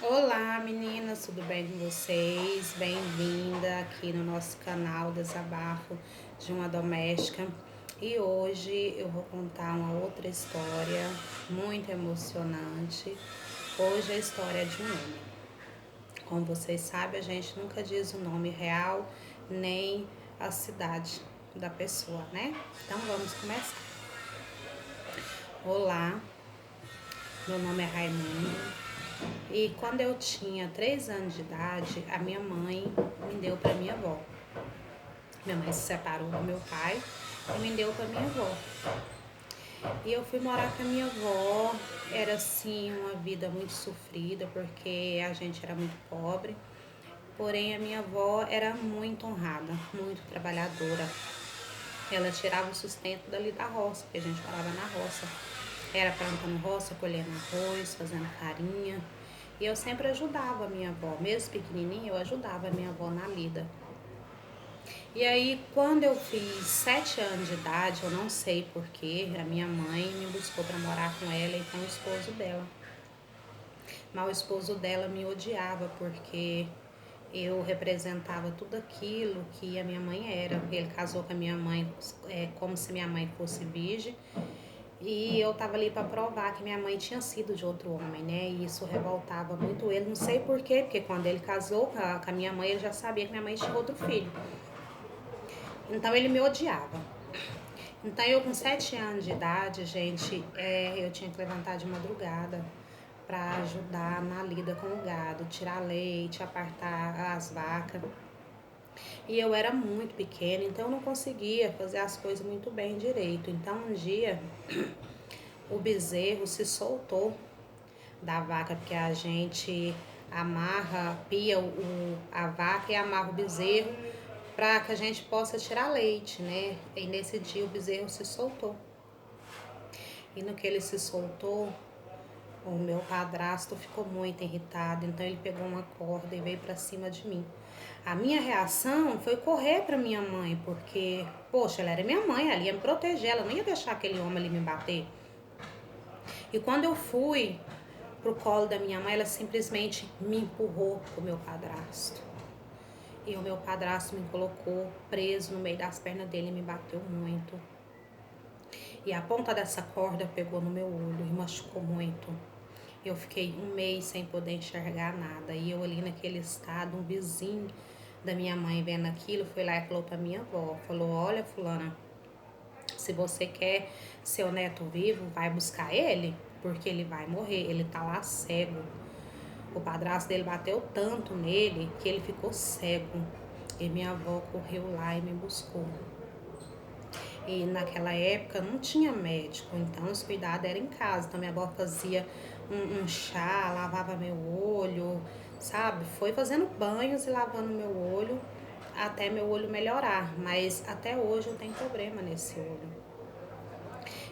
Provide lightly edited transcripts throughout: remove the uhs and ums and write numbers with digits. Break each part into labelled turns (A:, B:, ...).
A: Olá meninas, tudo bem com vocês? Bem-vinda aqui no nosso canal Desabafo de uma Doméstica. E hoje eu vou contar uma outra história muito emocionante. Hoje é a história de um homem. Como vocês sabem, a gente nunca diz o nome real nem a cidade da pessoa, né? Então vamos começar. Olá, meu nome é Raimundo. E quando eu tinha 3 anos de idade, a minha mãe me deu para minha avó. Minha mãe se separou do meu pai e me deu para minha avó. E eu fui morar com a minha avó. Era assim uma vida muito sofrida porque a gente era muito pobre. Porém, a minha avó era muito honrada, muito trabalhadora. Ela tirava o sustento dali da roça, porque a gente morava na roça. Era plantando roça, colhendo arroz, fazendo farinha. E eu sempre ajudava a minha avó, mesmo pequenininha, eu ajudava a minha avó na lida. E aí, quando eu fiz 7 anos de idade, eu não sei porquê, a minha mãe me buscou para morar com ela e com o esposo dela. Mas o esposo dela me odiava porque eu representava tudo aquilo que a minha mãe era. Ele casou com a minha mãe como se minha mãe fosse virgem. E eu tava ali para provar que minha mãe tinha sido de outro homem, né? E isso revoltava muito ele. Não sei por quê, porque quando ele casou com a minha mãe, ele já sabia que minha mãe tinha outro filho. Então ele me odiava. Então eu com 7 anos de idade, gente, eu tinha que levantar de madrugada para ajudar na lida com o gado, tirar leite, apartar as vacas. E eu era muito pequena, então eu não conseguia fazer as coisas muito bem direito. Então um dia o bezerro se soltou da vaca, porque a gente amarra, pia a vaca e amarra o bezerro para que a gente possa tirar leite, né? E nesse dia o bezerro se soltou. E no que ele se soltou, o meu padrasto ficou muito irritado, então ele pegou uma corda e veio para cima de mim. A minha reação foi correr para minha mãe, porque, poxa, ela era minha mãe, ela ia me proteger, ela não ia deixar aquele homem ali me bater. E quando eu fui pro colo da minha mãe, ela simplesmente me empurrou pro meu padrasto. E o meu padrasto me colocou preso no meio das pernas dele e me bateu muito. E a ponta dessa corda pegou no meu olho e machucou muito. Eu fiquei um mês sem poder enxergar nada. E eu ali naquele estado, um vizinho da minha mãe vendo aquilo, foi lá e falou pra minha avó, falou, olha fulana, se você quer seu neto vivo, vai buscar ele, porque ele vai morrer, ele tá lá cego. O padrasto dele bateu tanto nele que ele ficou cego. E minha avó correu lá e me buscou. E naquela época não tinha médico, então os cuidados eram em casa. Então minha avó fazia um chá, lavava meu olho, sabe? Foi fazendo banhos e lavando meu olho até meu olho melhorar. Mas até hoje eu tenho problema nesse olho.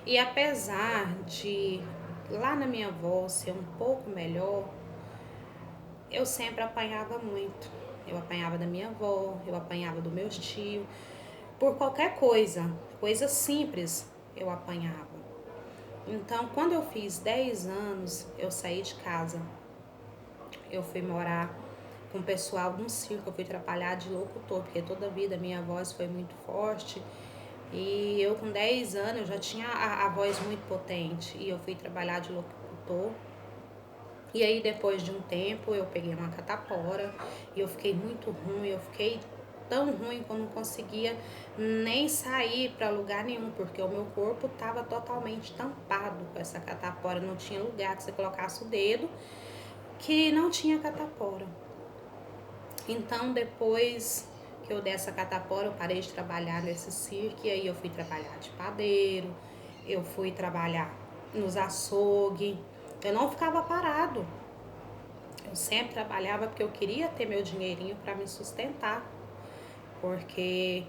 A: E apesar de lá na minha avó ser um pouco melhor, eu sempre apanhava muito. Eu apanhava da minha avó, eu apanhava dos meus tios. Por qualquer coisa, coisa simples, eu apanhava. Então, quando eu fiz 10 anos, eu saí de casa. Eu fui morar com o pessoal de um circo, eu fui trabalhar de locutor, porque toda a vida minha voz foi muito forte. E eu com 10 anos, eu já tinha a voz muito potente. E eu fui trabalhar de locutor. E aí depois de um tempo eu peguei uma catapora e eu fiquei muito ruim, eu fiquei tão ruim que eu não conseguia nem sair para lugar nenhum, porque o meu corpo estava totalmente tampado com essa catapora, não tinha lugar que você colocasse o dedo que não tinha catapora. Então depois que eu dei essa catapora, eu parei de trabalhar nesse circo e aí eu fui trabalhar de padeiro, eu fui trabalhar nos açougues, eu não ficava parado. Eu sempre trabalhava porque eu queria ter meu dinheirinho para me sustentar, porque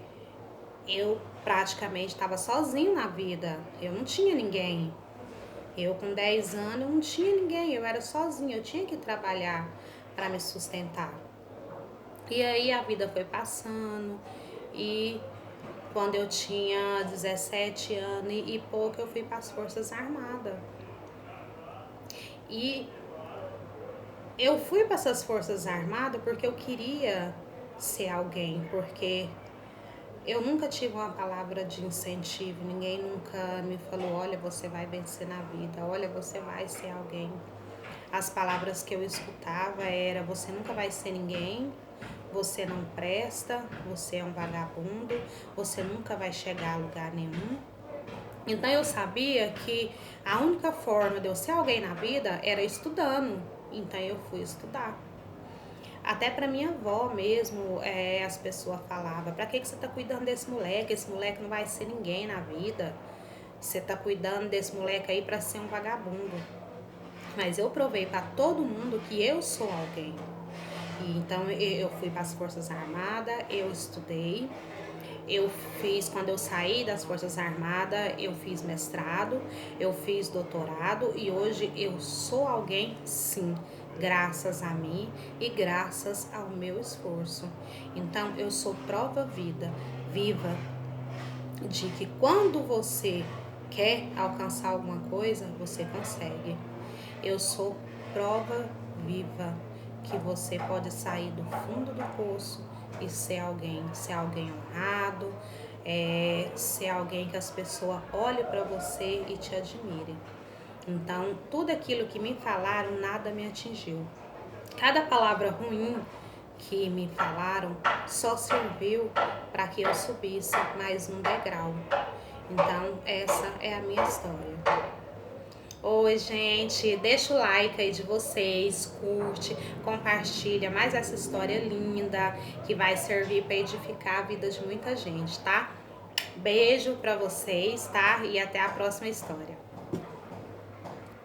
A: eu praticamente estava sozinho na vida, eu não tinha ninguém. Eu com 10 anos eu não tinha ninguém, eu era sozinha, eu tinha que trabalhar para me sustentar. E aí a vida foi passando e quando eu tinha 17 anos e pouco eu fui para as Forças Armadas. E Eu fui para essas Forças Armadas porque eu queria ser alguém, porque eu nunca tive uma palavra de incentivo, ninguém nunca me falou, olha, você vai vencer na vida, olha, você vai ser alguém. As palavras que eu escutava era, você nunca vai ser ninguém, você não presta, você é um vagabundo, você nunca vai chegar a lugar nenhum. Então eu sabia que a única forma de eu ser alguém na vida era estudando. Então eu fui estudar. Até pra minha avó mesmo, as pessoas falavam, pra que você tá cuidando desse moleque? Esse moleque não vai ser ninguém na vida. Você tá cuidando desse moleque aí pra ser um vagabundo. Mas eu provei pra todo mundo que eu sou alguém. E então eu fui para as Forças Armadas, eu estudei, eu fiz, quando eu saí das Forças Armadas, eu fiz mestrado, eu fiz doutorado e hoje eu sou alguém, sim, graças a mim e graças ao meu esforço. Então eu sou prova viva de que quando você quer alcançar alguma coisa, você consegue. Eu sou prova viva que você pode sair do fundo do poço e ser alguém honrado, ser alguém que as pessoas olhem para você e te admirem. Então, tudo aquilo que me falaram, nada me atingiu. Cada palavra ruim que me falaram só serviu para que eu subisse mais um degrau. Então, essa é a minha história. Oi, gente, deixa o like aí de vocês, curte, compartilha mais essa história linda que vai servir para edificar a vida de muita gente, tá? Beijo para vocês, tá? E até a próxima história.